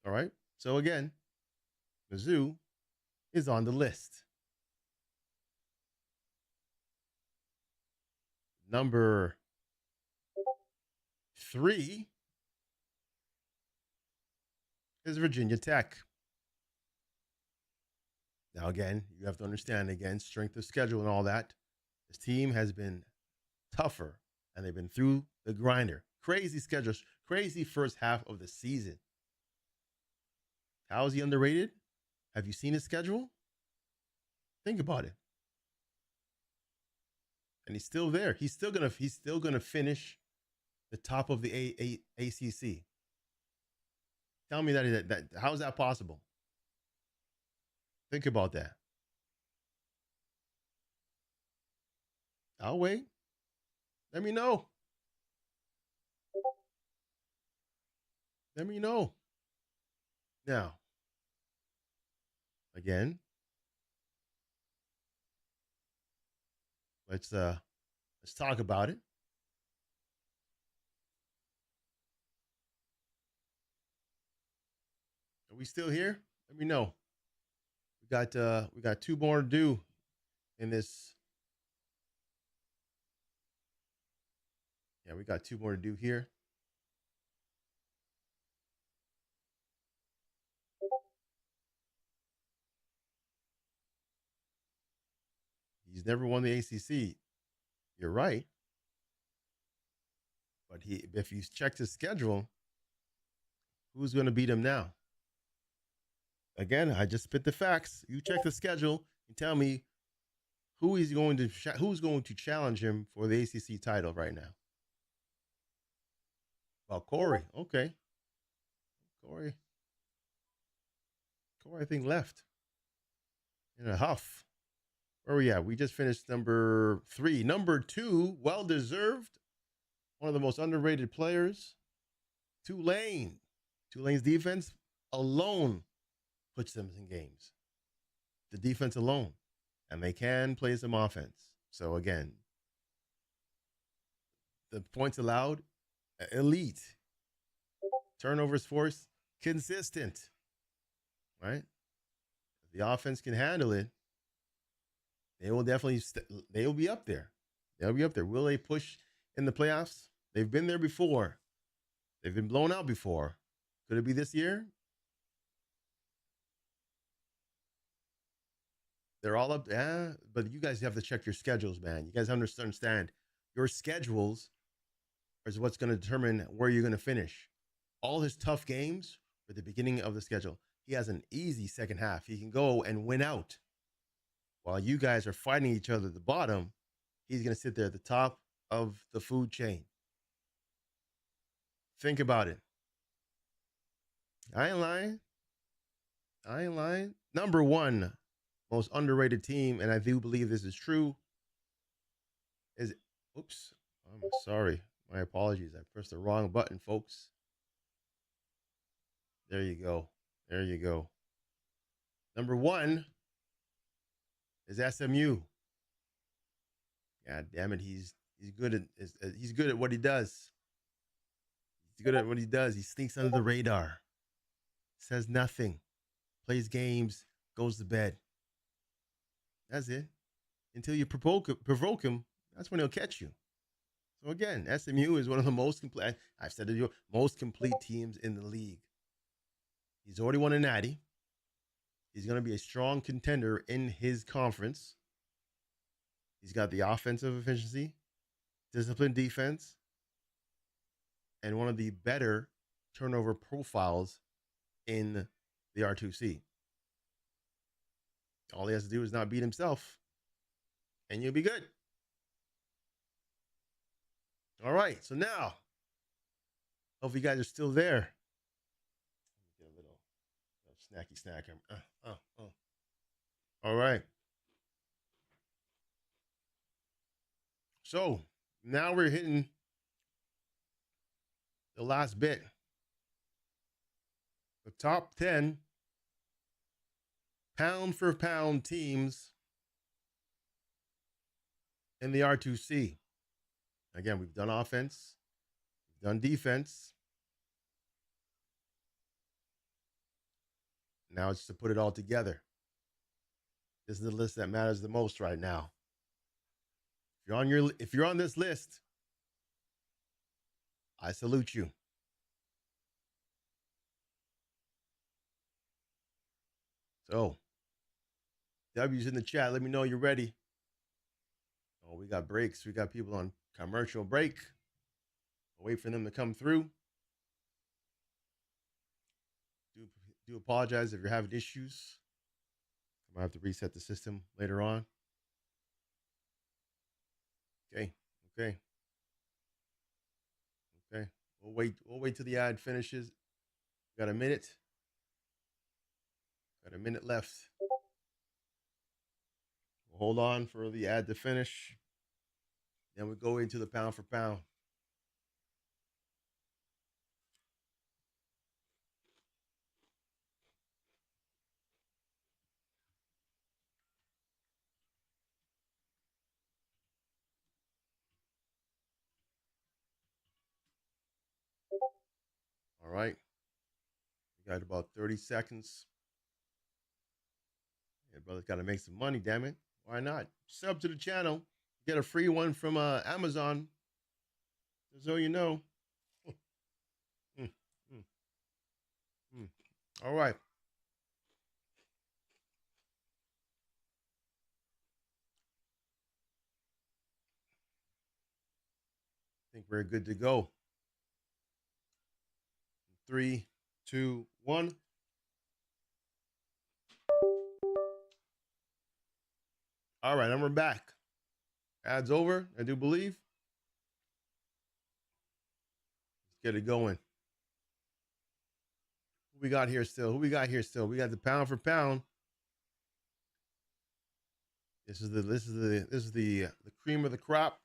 All right. So again, Mizzou is on the list. Number 3 is Virginia Tech. Now, again, you have to understand, strength of schedule and all that. This team has been tougher, and they've been through the grinder. Crazy schedules, crazy first half of the season. How is he underrated? Have you seen his schedule? Think about it. And he's still there. He's still gonna finish the top of the ACC. Tell me that how is that possible? Think about that. I'll wait. Let me know. Let me know. Now, again, let's talk about it. Are we still here? Let me know. We got 2 more to do in this. Yeah, we got 2 more to do here. He's never won the ACC. You're right. But if you check his schedule, who's going to beat him now? Again, I just spit the facts. You check the schedule and tell me who's going to challenge him for the ACC title right now. Well, Corey. Okay. Corey, I think, left in a huff. Where are we at? We just finished number 3. Number 2, well-deserved. One of the most underrated players, Tulane. Tulane's defense alone puts them in games. The defense alone. And they can play some offense. So, again, the points allowed, elite. Turnovers forced, consistent. Right? If the offense can handle it, they will definitely they will be up there. They'll be up there. Will they push in the playoffs? They've been there before. They've been blown out before. Could it be this year? They're all up. Yeah, but you guys have to check your schedules, man. You guys have to understand your schedules is what's going to determine where you're going to finish. All his tough games are at the beginning of the schedule. He has an easy second half. He can go and win out. While you guys are fighting each other at the bottom, he's going to sit there at the top of the food chain. Think about it. I ain't lying. Number 1, most underrated team, and I do believe this is true, is, oops, I'm sorry. My apologies. I pressed the wrong button, folks. There you go. There you go. Number 1 is SMU. God damn it, he's good at what he does. He's good at what he does. He sneaks under the radar, says nothing, plays games, goes to bed. That's it. Until you provoke him, that's when he'll catch you. So again, SMU is one of the most complete. I've said it, most complete teams in the league. He's already won a natty. He's going to be a strong contender in his conference. He's got the offensive efficiency, disciplined defense, and one of the better turnover profiles in the R2C. All he has to do is not beat himself, and you'll be good. All right, so now, hope you guys are still there. Get a little snacky snack. All right. So now we're hitting the last bit. The top 10 pound for pound teams in the R2C. Again, we've done offense, we've done defense. Now it's to put it all together. This is the list that matters the most right now. If you're on this list, I salute you. So, W's in the chat. Let me know you're ready. Oh, we got breaks. We got people on commercial break. I'll wait for them to come through. Do apologize if you're having issues. I might have to reset the system later on. Okay. We'll wait till the ad finishes. Got a minute. Got a minute left. We'll hold on for the ad to finish. Then we go into the pound for pound. All right. We got about 30 seconds. Yeah, brother's got to make some money, damn it. Why not? Sub to the channel. Get a free one from Amazon. So you know. All right. I think we're good to go. 3, 2, 1. All right, and we're back. Ad's over, I do believe. Let's get it going. Who we got here still? We got the pound for pound. This is the cream of the crop.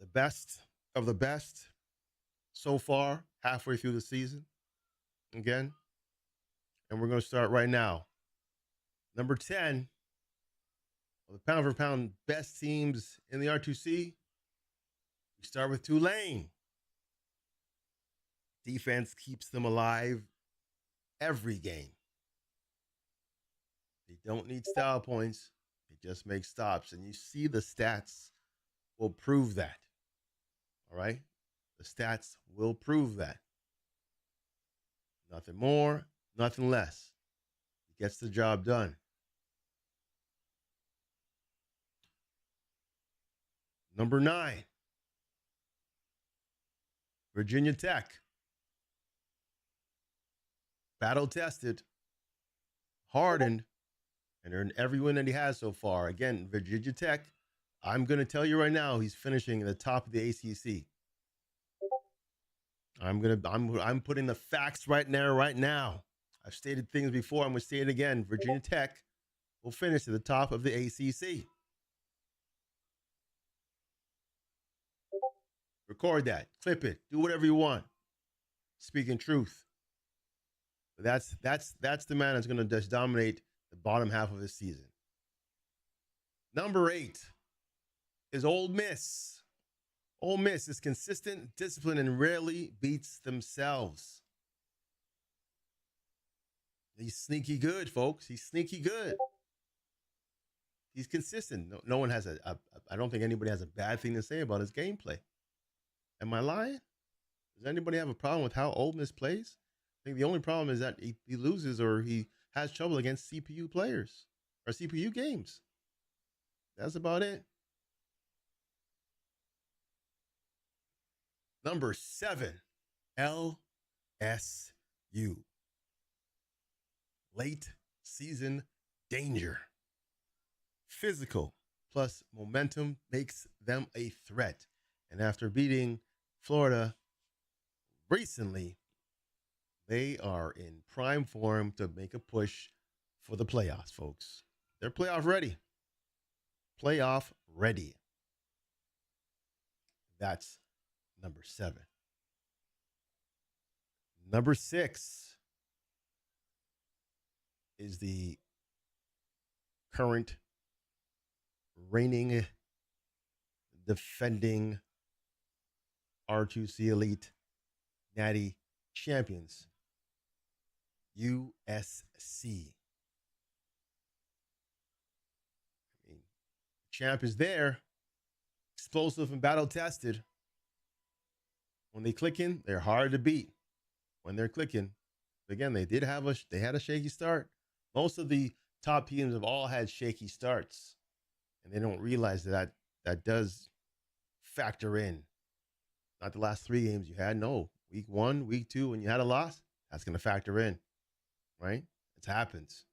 The best of the best so far, halfway through the season. Again. And we're going to start right now. Number 10, the pound for pound best teams in the R2C. We start with Tulane. Defense keeps them alive every game. They don't need style points. They just make stops. And you see the stats will prove that. All right? The stats will prove that. Nothing more, nothing less. He gets the job done. Number 9, Virginia Tech. Battle tested, hardened, and earned every win that he has so far. Again, Virginia Tech, I'm going to tell you right now, he's finishing at the top of the ACC. I'm putting the facts right there, right now. I've stated things before. I'm going to say it again. Virginia Tech will finish at the top of the ACC. Record that, clip it, do whatever you want. Speaking truth. But that's the man that's going to just dominate the bottom half of the season. Number 8 is Ole Miss. Ole Miss is consistent, disciplined, and rarely beats themselves. He's sneaky good, folks. He's sneaky good. He's consistent. No one has I don't think anybody has a bad thing to say about his gameplay. Am I lying? Does anybody have a problem with how Ole Miss plays? I think the only problem is that he loses or he has trouble against CPU players or CPU games. That's about it. Number 7, LSU. Late season danger. Physical plus momentum makes them a threat. And after beating Florida recently, they are in prime form to make a push for the playoffs, folks. They're playoff ready. Playoff ready. That's number 7. Number 6 is the current reigning, defending R2C Elite Natty champions, USC. Champ is there, explosive and battle tested. When they click in, they're hard to beat. When they're clicking, again, they had a shaky start. Most of the top teams have all had shaky starts, and they don't realize that does factor in. Not the last 3 games you had. No, week 1, week 2, when you had a loss, that's going to factor in, right? It happens.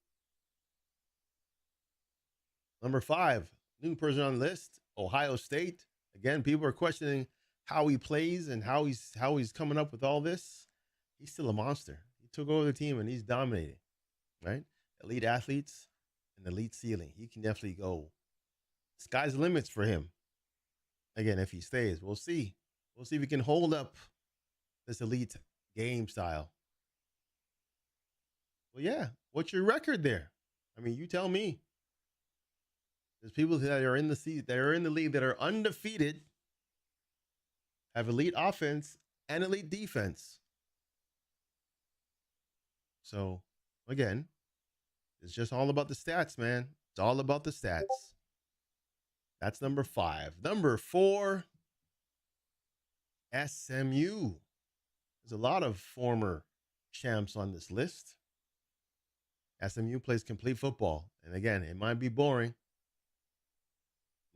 Number 5, new person on the list, Ohio State. Again, people are questioning how he plays and how he's coming up with all this. He's still a monster. He took over the team and he's dominating, right? Elite athletes and elite ceiling. He can definitely go. Sky's the limits for him. Again, if he stays, we'll see. We'll see if he can hold up this elite game style. Well, yeah. What's your record there? I mean, you tell me. There's people that are in the league that are undefeated, have elite offense and elite defense. So, again, it's just all about the stats, man. It's all about the stats. That's number 5. Number 4, SMU. There's a lot of former champs on this list. SMU plays complete football. And again, it might be boring.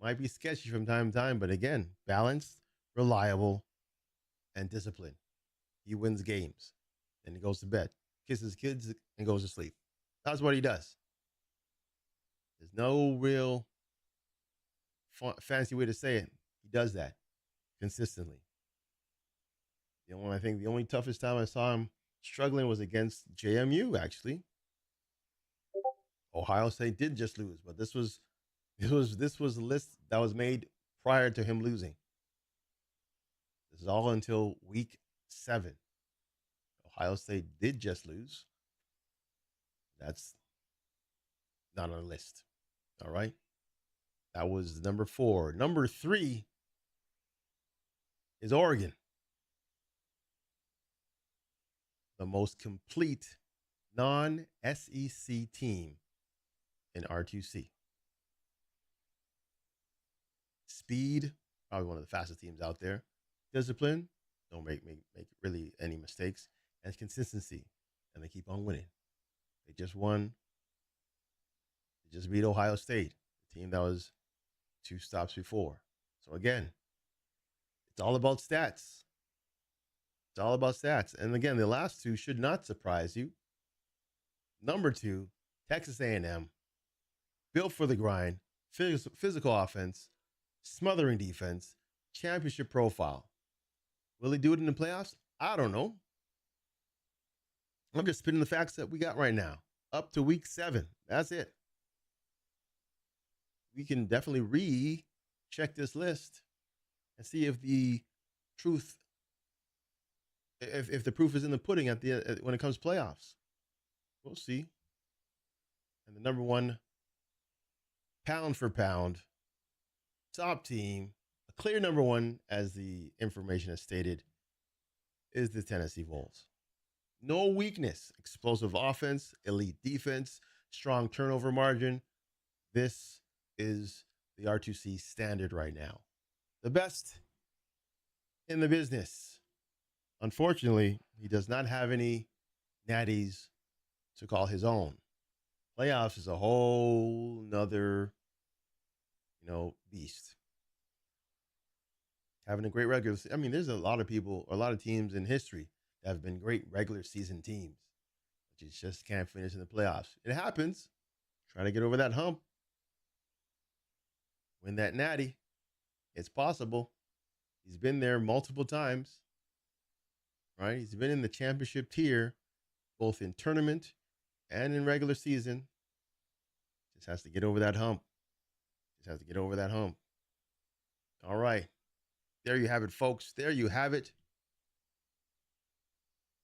Might be sketchy from time to time, but again, balanced, reliable, and disciplined. He wins games. Then he goes to bed, kisses kids, and goes to sleep. That's what he does. There's no real fancy way to say it. He does that consistently. I think the only toughest time I saw him struggling was against JMU, actually. Ohio State did just lose, but this was a list that was made prior to him losing. This is all until week 7. Ohio State did just lose. That's not on the list. All right. That was number 4. Number 3 is Oregon. The most complete non-SEC team in R2C. Speed, probably one of the fastest teams out there. Discipline, don't make really any mistakes. And consistency, and they keep on winning. They just won. They just beat Ohio State, the team that was 2 stops before. So again, it's all about stats. It's all about stats. And again, the last 2 should not surprise you. Number 2, Texas A&M, built for the grind, physical offense, smothering defense, championship profile. Will he do it in the playoffs? I don't know. I'm just spitting the facts that we got right now. Up to week 7. That's it. We can definitely recheck this list and see if the truth, if the proof is in the pudding when it comes to playoffs. We'll see. And the number one pound for pound top team, a clear number one, as the information has stated, is the Tennessee Vols. No weakness, explosive offense, elite defense, strong turnover margin. This is the R2C standard right now. The best in the business. Unfortunately, he does not have any natties to call his own. Playoffs is a whole nother, beast. Having a great regular season. I mean, there's a lot of people, a lot of teams in history that have been great regular season teams, but you just can't finish in the playoffs. It happens. Try to get over that hump. Win that natty. It's possible. He's been there multiple times, right? He's been in the championship tier, both in tournament and in regular season. Just has to get over that hump. All right. There you have it, folks. There you have it.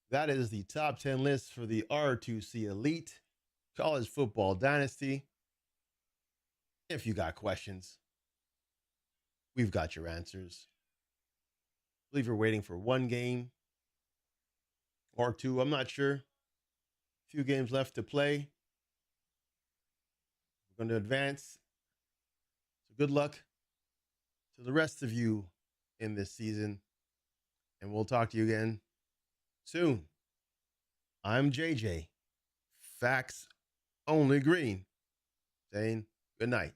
That is the top 10 list for the R2C Elite College Football Dynasty. If you got questions, we've got your answers. I believe you're waiting for one game or two. I'm not sure. A few games left to play. We're going to advance. So good luck to the rest of you in this season. And we'll talk to you again soon. I'm JJ, Facts Only Green, saying good night.